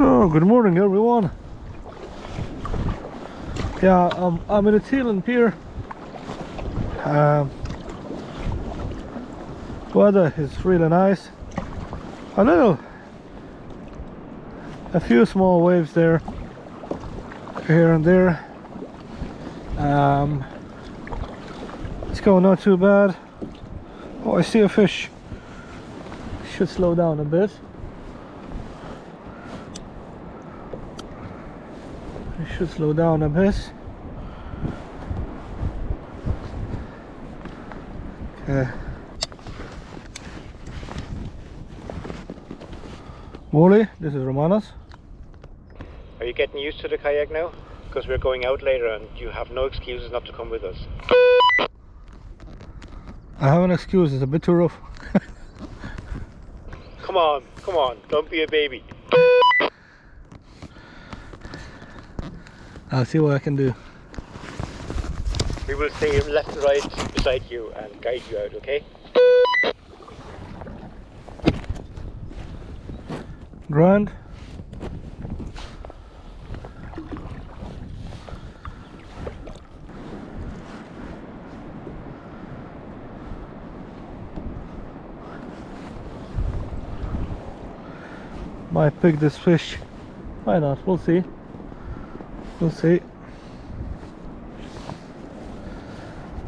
So, good morning everyone. Yeah, I'm in a Teelin pier. Weather is really nice. A few small waves there, here and there. It's going not too bad. Oh, I see a fish. Should slow down a bit. I should slow down a bit. Okay. Molly, this is Romanas. Are you getting used to the kayak now? Because we're going out later and you have no excuses not to come with us. I have an excuse, it's a bit too rough. Come on, don't be a baby. I'll see what I can do. We will stay left and right beside you and guide you out, okay? Grand. Might pick this fish. Why not? We'll see. We'll see.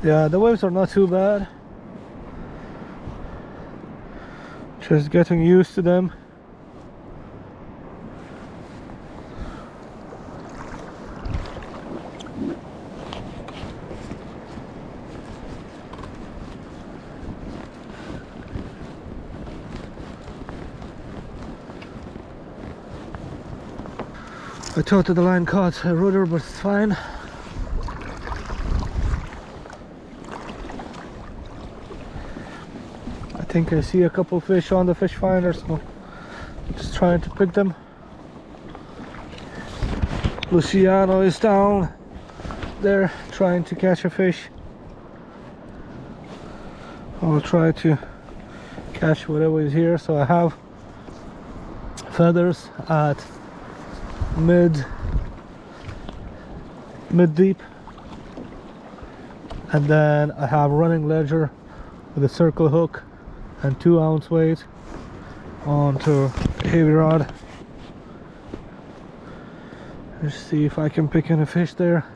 Yeah, the waves are not too bad. Just getting used to them. I thought that the line caught a rudder, but it's fine. I think I see a couple fish on the fish finder, so I'm just trying to pick them. Luciano is down there trying to catch a fish. I'll try to catch whatever is here. So I have feathers at mid deep, and then I have running ledger with a circle hook and 2-ounce weight onto a heavy rod. Let's see if I can pick in a fish there.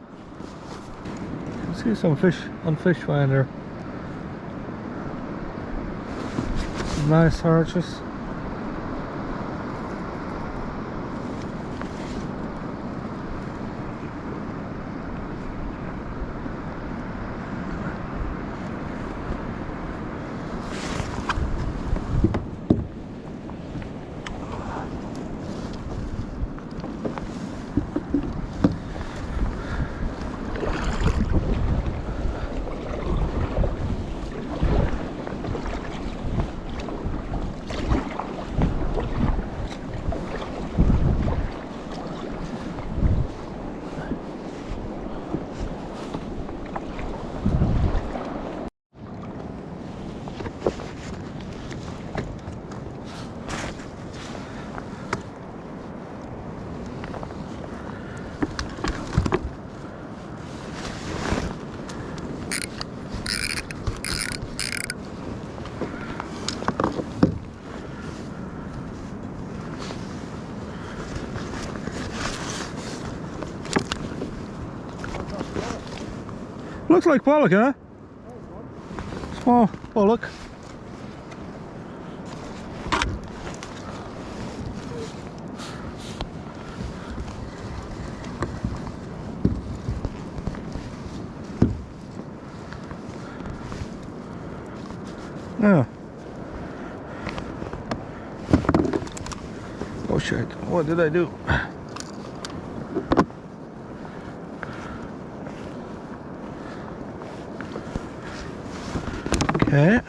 I can see some fish on fish finder. Some nice arches. Looks like pollock, huh? Small pollock. Yeah. Oh shit, what did I do? Okay,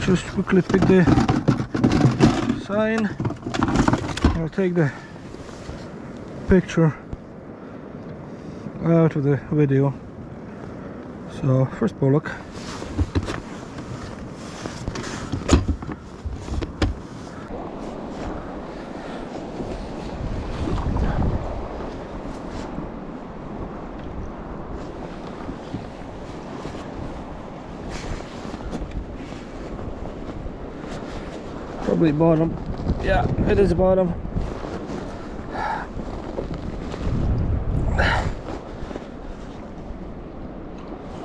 just quickly pick the sign. I'll take the picture out of the video. So first pollock. Probably bottom. Yeah, it is bottom.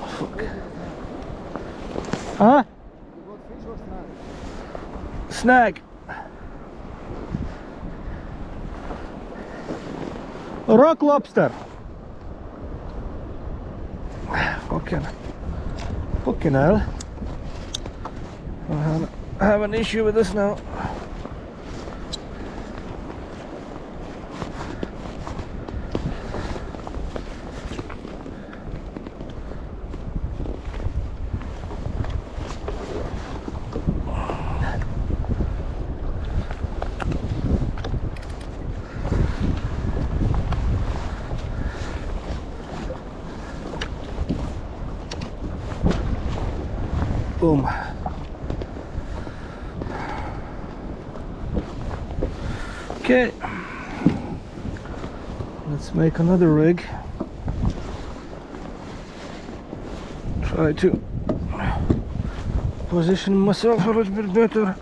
Fuck. Huh? Snag. A rock lobster. Fucking hell. I have an issue with this now. Boom. Okay, let's make another rig. Try to position myself a little bit better.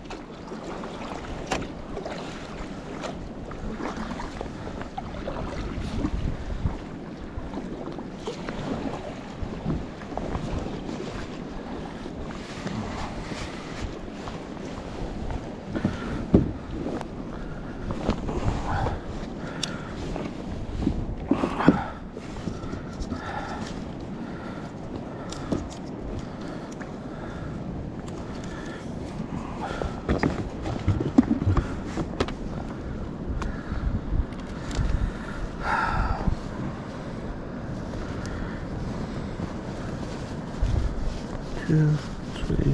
Two, three,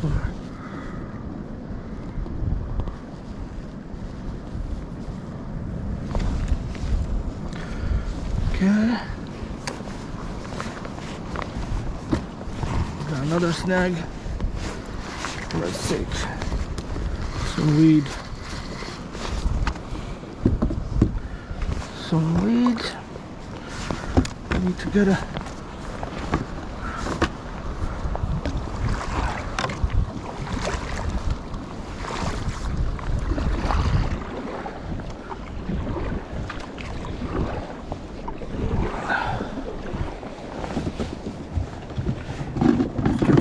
four. Okay. Got another snag. Let's take some weed. Some weed. I need to get a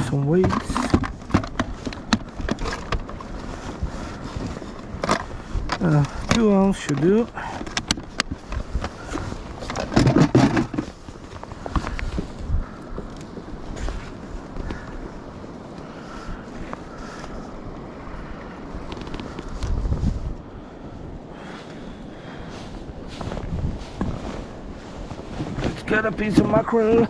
some weights. 2 ounce should do. Let's get a piece of mackerel.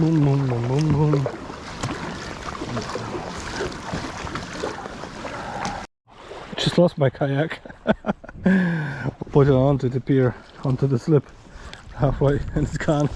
Boom, boom, boom, boom, boom. Just lost my kayak. Put it onto the pier, onto the slip halfway, and it's gone.